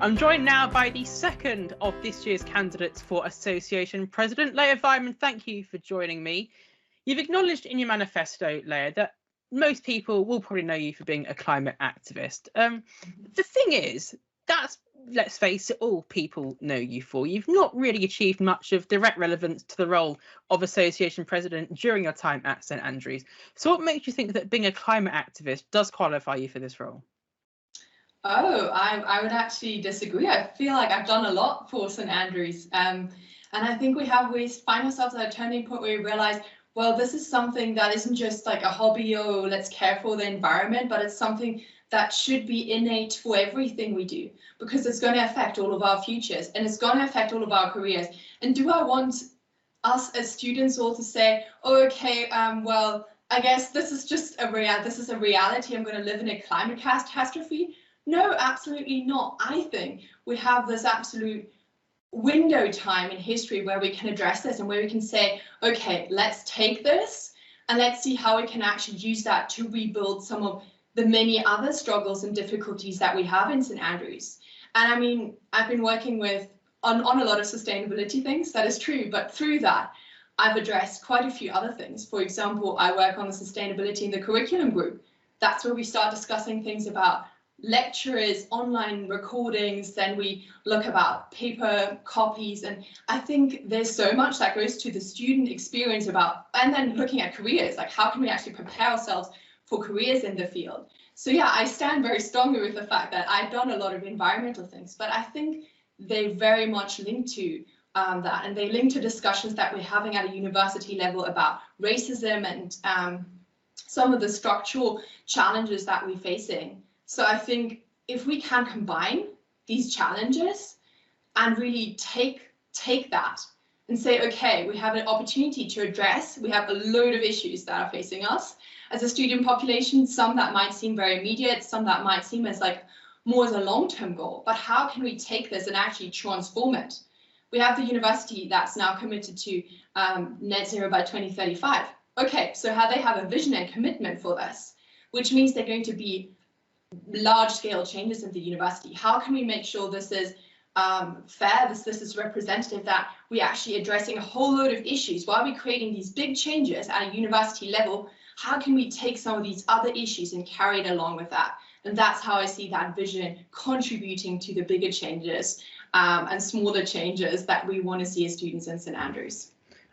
I'm joined now by the second of this year's candidates for Association President, Léa Weimann. Thank you for joining me. You've acknowledged in your manifesto, Léa, that most people will probably know you for being a climate activist. The thing is, let's face it, all people know you for. You've not really achieved much of direct relevance to the role of Association President during your time at St Andrews. So what makes you think that being a climate activist does qualify you for this role? Oh, I would actually disagree. I feel like I've done a lot for St Andrews. And I think we find ourselves at a turning point where we realize, well, this is something that isn't just like a hobby or let's care for the environment, but it's something that should be innate for everything we do, because it's going to affect all of our futures and it's going to affect all of our careers. And do I want us as students all to say, oh, okay, well, I guess this is just a reality. I'm going to live in a climate catastrophe. No, absolutely not. I think we have this absolute window time in history where we can address this and where we can say, okay, let's take this and let's see how we can actually use that to rebuild some of the many other struggles and difficulties that we have in St Andrews. And I mean, I've been working on a lot of sustainability things, that is true, but through that, I've addressed quite a few other things. For example, I work on the sustainability in the curriculum group. That's where we start discussing things about lectures, online recordings, then we look about paper copies, and I think there's so much that goes to the student experience and then looking at careers, like how can we actually prepare ourselves for careers in the field. So yeah, I stand very strongly with the fact that I've done a lot of environmental things, but I think they very much link to that, and they link to discussions that we're having at a university level about racism and some of the structural challenges that we're facing. So I think if we can combine these challenges and really take that and say, okay, we have an opportunity to address, we have a load of issues that are facing us as a student population, some that might seem very immediate, some that might seem as like more as a long-term goal, but how can we take this and actually transform it? We have the university that's now committed to net zero by 2035. Okay, so how they have a vision and commitment for this, which means they're going to be large-scale changes in the university. How can we make sure this is fair, this is representative, that we're actually addressing a whole load of issues? While we're creating these big changes at a university level, how can we take some of these other issues and carry it along with that? And that's how I see that vision contributing to the bigger changes and smaller changes that we want to see as students in St Andrews.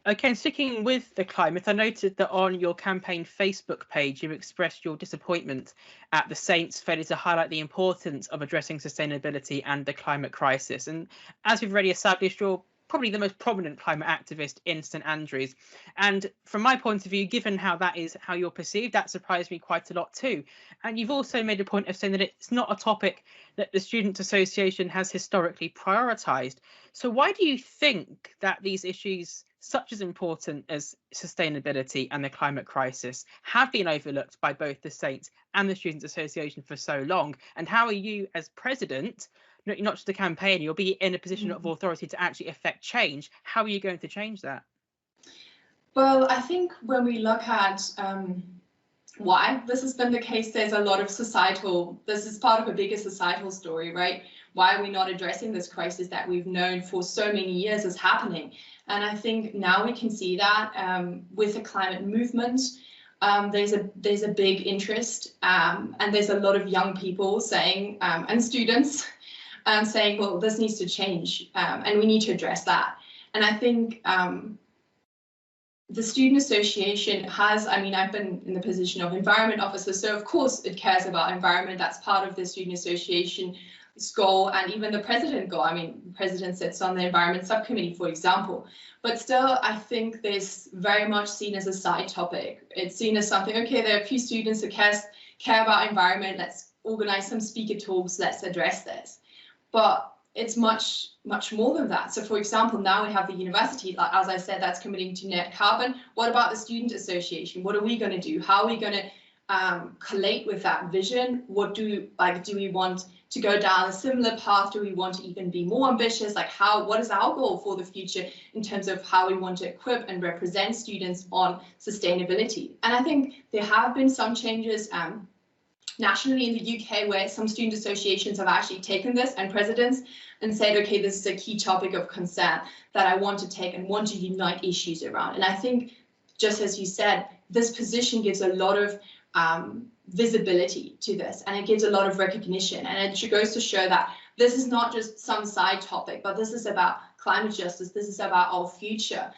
Okay, and sticking with the climate, I noted that on your campaign Facebook page, you expressed your disappointment at the Saints' failure to highlight the importance of addressing sustainability and the climate crisis. And as we've already established, you're probably the most prominent climate activist in St Andrews. And from my point of view, given how that is how you're perceived, that surprised me quite a lot too. And you've also made a point of saying that it's not a topic that the Student Association has historically prioritised. So why do you think that these issues, such as important as sustainability and the climate crisis, have been overlooked by both the Saints and the Students Association for so long? And how are you as president, not just a campaigner, you'll be in a position of authority to actually affect change? How are you going to change that? Well, I think when we look at why this has been the case, there's a lot of this is part of a bigger societal story, right? Why are we not addressing this crisis that we've known for so many years is happening? And I think now we can see that with the climate movement, there's a big interest and there's a lot of young people saying, and students saying, well, this needs to change and we need to address that. And I think the Student Association has, I mean, I've been in the position of environment officer, so of course it cares about environment. That's part of the Student Association's goal, and even the president goal. I mean, the president sits on the environment subcommittee, for example. But still, I think this very much seen as a side topic. It's seen as something, okay, there are a few students who care about environment, let's organize some speaker talks, let's address this. But it's much more than that. So for example, now we have the university, as I said, that's committing to net carbon. What about the Student Association? What are we going to do? How are we going to collate with that vision? What do we want to go down a similar path? Do we want to even be more ambitious? Like what is our goal for the future in terms of how we want to equip and represent students on sustainability? And I think there have been some changes nationally in the UK, where some student associations have actually taken this, and presidents, and said, okay, this is a key topic of concern that I want to take and want to unite issues around. And I think, just as you said, this position gives a lot of visibility to this, and it gives a lot of recognition, and it goes to show that this is not just some side topic, but this is about climate justice. This is about our future.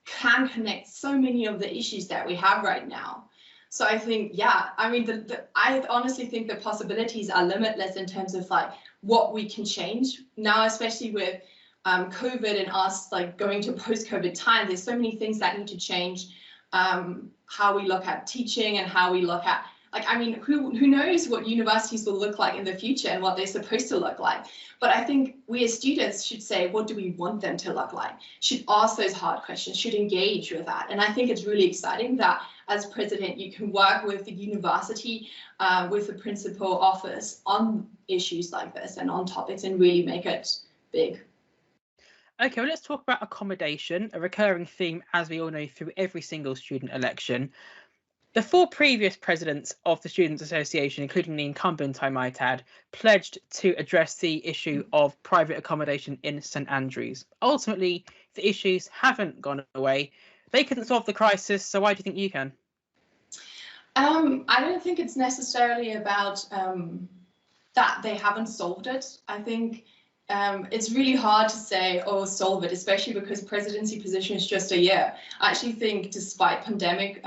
Can connect so many of the issues that we have right now. So I think, yeah, I mean, I honestly think the possibilities are limitless in terms of like what we can change now, especially with COVID and us like going to post-COVID time. There's so many things that need to change. How we look at teaching and how we look at, like, I mean, who knows what universities will look like in the future and what they're supposed to look like. But I think we as students should say, what do we want them to look like? Should ask those hard questions, should engage with that. And I think it's really exciting that as president, you can work with the university, with the principal office on issues like this and on topics and really make it big. Okay, well, let's talk about accommodation, a recurring theme, as we all know, through every single student election. The 4 previous presidents of the Students' Association, including the incumbent, I might add, pledged to address the issue of private accommodation in St Andrews. Ultimately, the issues haven't gone away. They couldn't solve the crisis, so why do you think you can? I don't think it's necessarily about that they haven't solved it. I think it's really hard to say, oh, solve it, especially because presidency position is just a year. I actually think despite pandemic,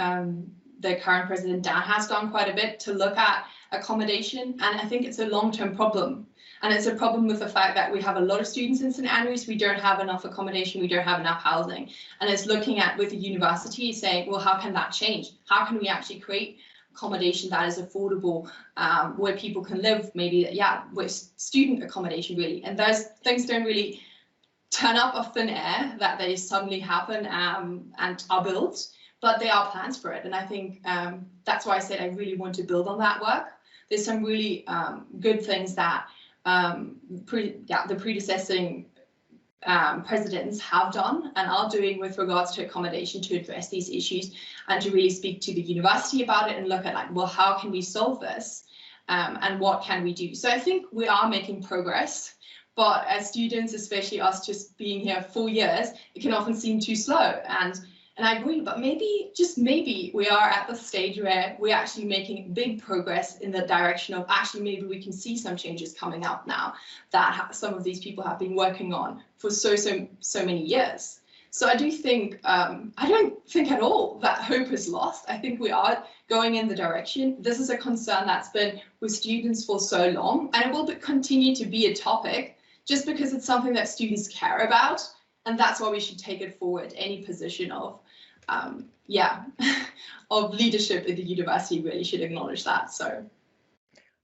the current president, Dan, has gone quite a bit to look at accommodation. And I think it's a long-term problem. And it's a problem with the fact that we have a lot of students in St Andrews. We don't have enough accommodation. We don't have enough housing. And it's looking at with the university saying, well, how can that change? How can we actually create accommodation that is affordable, where people can live, maybe, yeah, with student accommodation, really. And those things don't really turn up off thin air, that they suddenly happen and are built, but there are plans for it. And I think that's why I said I really want to build on that work. There's some really good things that the predecessing presidents have done and are doing with regards to accommodation to address these issues and to really speak to the university about it and look at like, well, how can we solve this and what can we do? So I think we are making progress, but as students, especially us just being here 4 years, it can often seem too slow. And I agree, but maybe, just maybe, we are at the stage where we're actually making big progress in the direction of actually maybe we can see some changes coming up now that some of these people have been working on for so many years. So I do think, I don't think at all that hope is lost. I think we are going in the direction. This is a concern that's been with students for so long, and it will continue to be a topic just because it's something that students care about. And that's why we should take it forward. Any position of, of leadership in the university really should acknowledge that. So,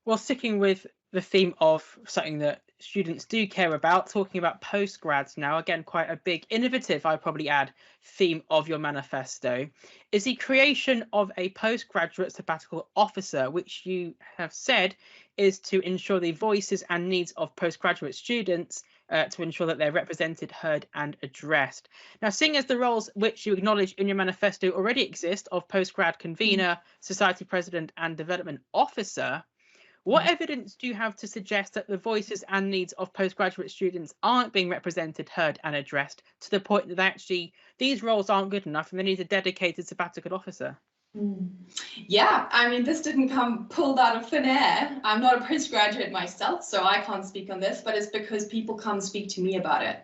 well, sticking with the theme of something that students do care about, talking about postgrads now, again, quite a big, innovative, I'd probably add, theme of your manifesto, is the creation of a postgraduate sabbatical officer, which you have said is to ensure the voices and needs of postgraduate students, to ensure that they're represented, heard and addressed. Now, seeing as the roles which you acknowledge in your manifesto already exist of postgrad convener, society president and development officer, what evidence do you have to suggest that the voices and needs of postgraduate students aren't being represented, heard and addressed to the point that actually these roles aren't good enough and they need a dedicated sabbatical officer? Yeah, I mean, this didn't come pulled out of thin air. I'm not a postgraduate myself, so I can't speak on this, but it's because people come speak to me about it.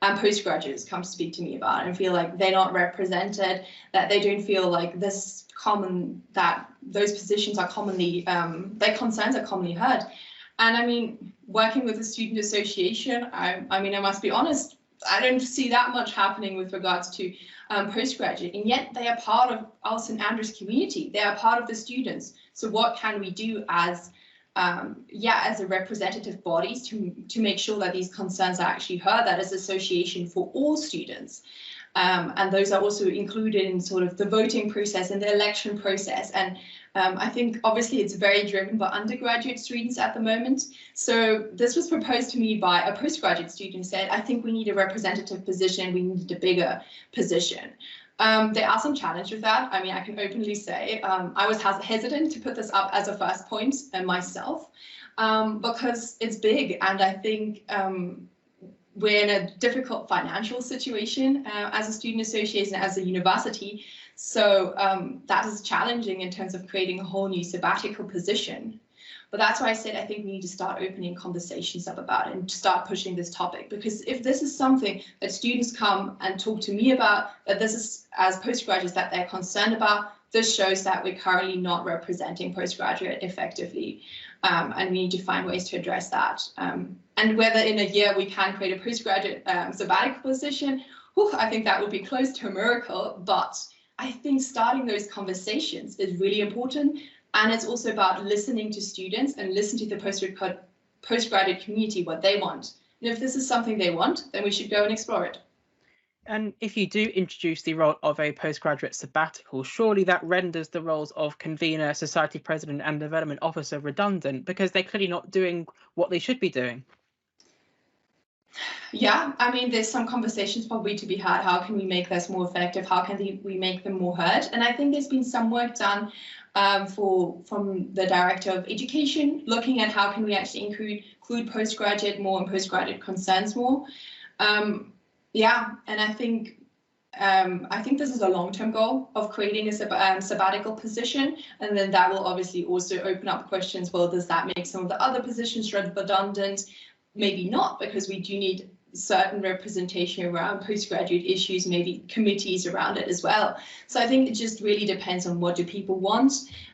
And postgraduates come speak to me about it and feel like they're not represented, that they don't feel like this common, that those positions are commonly, their concerns are commonly heard. And I mean, working with the student association, I mean, I must be honest, I don't see that much happening with regards to postgraduate, and yet they are part of our St Andrews community. They are part of the students. So what can we do as as a representative bodies to make sure that these concerns are actually heard, that is association for all students. And those are also included in sort of the voting process and the election process. And I think obviously it's very driven by undergraduate students at the moment. So this was proposed to me by a postgraduate student who said, I think we need a representative position, we need a bigger position. There are some challenges with that. I mean, I can openly say I was hesitant to put this up as a first point myself because it's big, and I think we're in a difficult financial situation as a student association, as a university. So that is challenging in terms of creating a whole new sabbatical position. But that's why I said I think we need to start opening conversations up about it and start pushing this topic. Because if this is something that students come and talk to me about, that this is, as postgraduates, that they're concerned about, this shows that we're currently not representing postgraduate effectively. And we need to find ways to address that. And whether in a year we can create a postgraduate sabbatical position, I think that would be close to a miracle. But I think starting those conversations is really important. And it's also about listening to students and listening to the postgraduate community, what they want. And if this is something they want, then we should go and explore it. And if you do introduce the role of a postgraduate sabbatical, surely that renders the roles of convener, society president and development officer redundant, because they're clearly not doing what they should be doing. Yeah, I mean, there's some conversations probably to be had. How can we make this more effective? How can we make them more heard? And I think there's been some work done from the Director of Education, looking at how can we actually include postgraduate more and postgraduate concerns more. Yeah, and I think this is a long-term goal of creating a sabbatical position, and then that will obviously also open up questions. Well, does that make some of the other positions redundant? Maybe not, because we do need certain representation around postgraduate issues, maybe committees around it as well. So I think it just really depends on what do people want,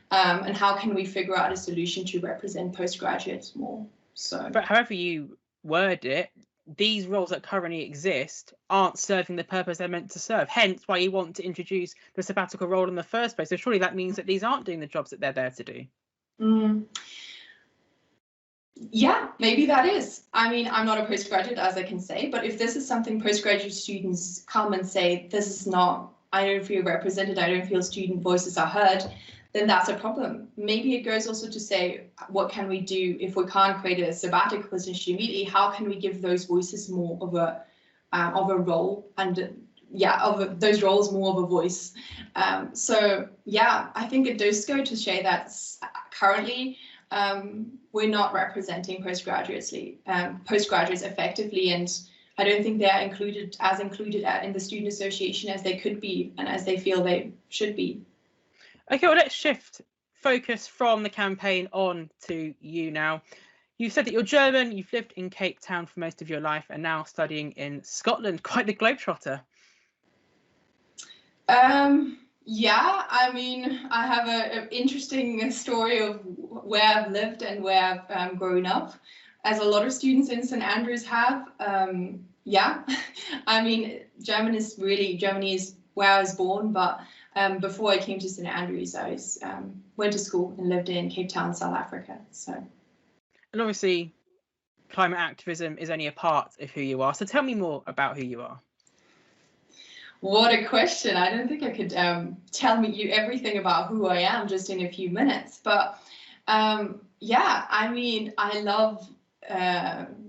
and how can we figure out a solution to represent postgraduates more. So, but however you word it, these roles that currently exist aren't serving the purpose they're meant to serve. Hence why you want to introduce the sabbatical role in the first place. So surely that means that these aren't doing the jobs that they're there to do. Yeah, maybe that is. I mean, I'm not a postgraduate, as I can say, but if this is something postgraduate students come and say, this is not, I don't feel represented, I don't feel student voices are heard, then that's a problem. Maybe it goes also to say, what can we do if we can't create a sabbatical position immediately? How can we give those voices more of a role, and of those roles more of a voice? So yeah, I think it does go to say that currently we're not representing postgraduates effectively, and I don't think they're included in the student association as they could be and as they feel they should be. Okay, well, let's shift focus from the campaign on to you now. You said that you're German, you've lived in Cape Town for most of your life and now studying in Scotland. Quite the globetrotter. Yeah, I mean, I have an interesting story of where I've lived and where I've grown up, as a lot of students in St. Andrews have. Yeah, I mean, Germany is where I was born, but before I came to St. Andrews, I went to school and lived in Cape Town, South Africa. So, and obviously, climate activism is only a part of who you are. So tell me more about who you are. What a question. I don't think I could tell you everything about who I am just in a few minutes. But yeah, I mean, I love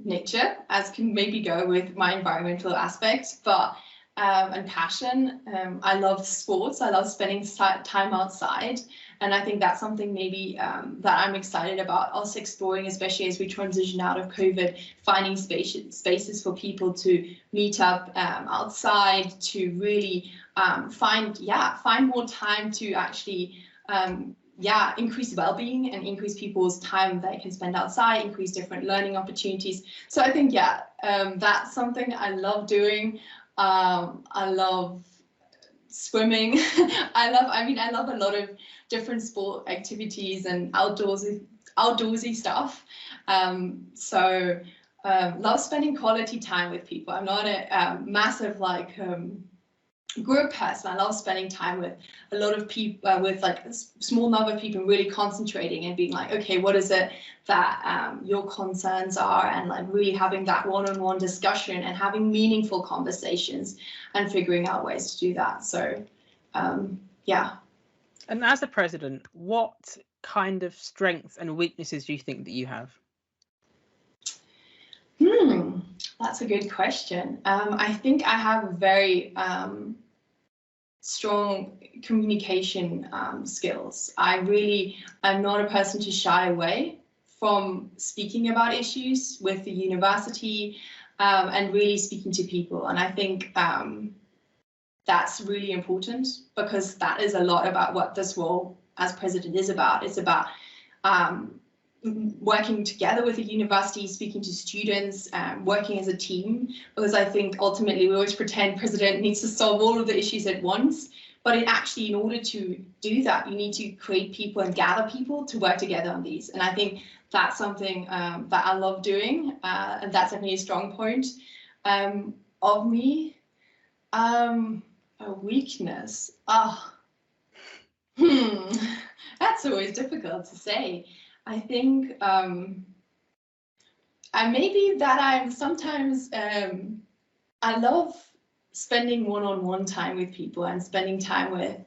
nature, as can maybe go with my environmental aspects, but and passion. I love sports. I love spending time outside. And I think that's something maybe that I'm excited about us exploring, especially as we transition out of COVID, finding spaces for people to meet up outside, to really find more time to actually increase well-being and increase people's time they can spend outside, increase different learning opportunities. So I think that's something I love doing. I love swimming. I love a lot of different sport activities and outdoorsy stuff. So love spending quality time with people. I'm not a massive group person. I love spending time with a lot of people, with like a small number of people, really concentrating and being like, okay, what is it that your concerns are, and like really having that one-on-one discussion and having meaningful conversations and figuring out ways to do that. So yeah. And as a president, what kind of strengths and weaknesses do you think that you have? That's a good question. I think I have a very strong communication skills. I'm not a person to shy away from speaking about issues with the university and really speaking to people. And I think that's really important, because that is a lot about what this role as president is about. It's about working together with the university, speaking to students, working as a team, because I think ultimately we always pretend president needs to solve all of the issues at once, but in order to do that, you need to create people and gather people to work together on these. And I think that's something that I love doing, and that's definitely a strong point of me. A weakness. That's always difficult to say. I think maybe that I'm sometimes I love spending one-on-one time with people and spending time with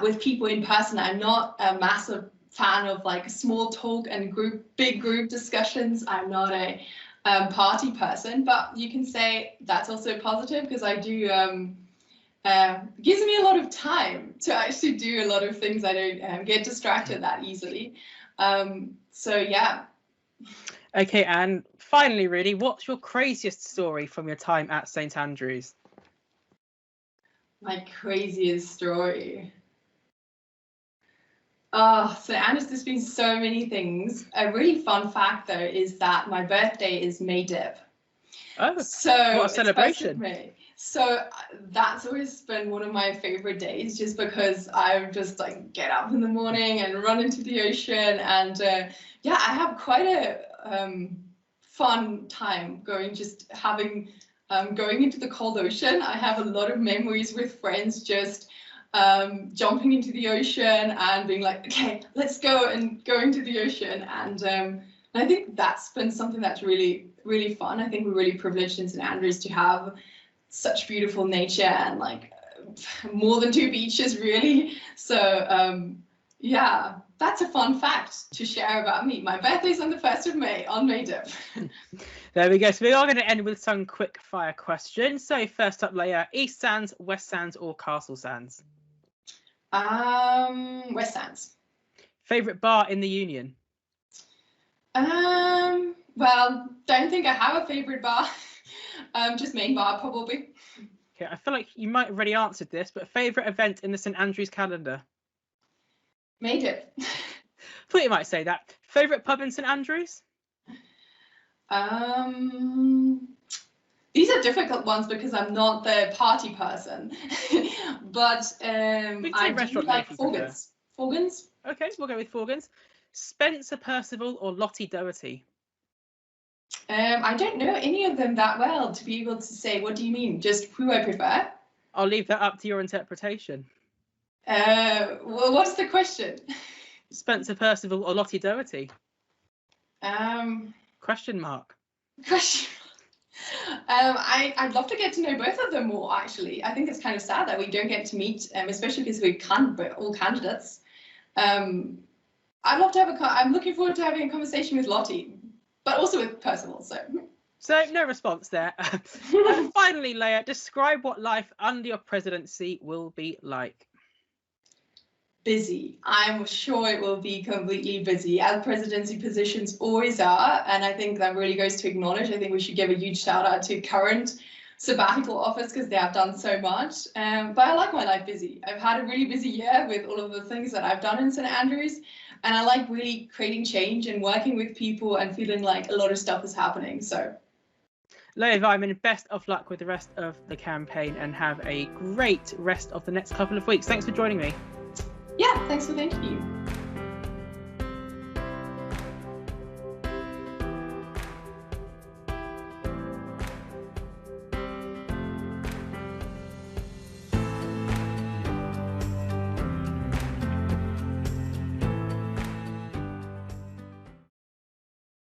with people in person. I'm not a massive fan of like small talk and big group discussions. I'm not a party person, but you can say that's also positive, because I do gives me a lot of time to actually do a lot of things. I don't get distracted that easily. So yeah. Okay, and finally, really, what's your craziest story from your time at St. Andrews? My craziest story. Oh, so Andrews, there's been so many things. A really fun fact, though, is that my birthday is May Dip. Oh, so what a celebration. May. So that's always been one of my favorite days, just because I just like get up in the morning and run into the ocean. And I have quite a fun time going into the cold ocean. I have a lot of memories with friends just jumping into the ocean and being like, okay, let's go, and going to the ocean. And I think that's been something that's really, really fun. I think we're really privileged in St. Andrews to have such beautiful nature and like more than 2 beaches, really. So yeah, that's a fun fact to share about me. My birthday's on the 1st of May, on May Dip. There we go. So we are going to end with some quick fire questions. So first up, Léa, East Sands, West Sands or Castle Sands? West Sands. Favourite bar in the Union? Well, don't think I have a favourite bar. Just main bar, probably. Okay, I feel like you might have already answered this, but favourite event in the St. Andrews calendar? Made it. Thought you might say that. Favourite pub in St. Andrews? These are difficult ones because I'm not the party person. But I do like Forgans. Forgans? Okay, we'll go with Forgans. Spencer Percival or Lottie Doherty? I don't know any of them that well to be able to say. What do you mean? Just who I prefer? I'll leave that up to your interpretation. Well, what's the question? Spencer Percival or Lottie Doherty? Question mark. Question. I'd love to get to know both of them more, actually. I think it's kind of sad that we don't get to meet, especially because we're all candidates. I'd love to have I'm looking forward to having a conversation with Lottie, but also with Percival. So no response there. And finally, Léa, describe what life under your presidency will be like. Busy. I'm sure it will be completely busy, as presidency positions always are, and I think that really goes to acknowledge. I think we should give a huge shout out to current sabbatical office because they have done so much. But I like my life busy. I've had a really busy year with all of the things that I've done in St. Andrews, and I like really creating change and working with people and feeling like a lot of stuff is happening. So Léa Weimann, best of luck with the rest of the campaign and have a great rest of the next couple of weeks. Thanks for joining me. Yeah, thanks for the interview.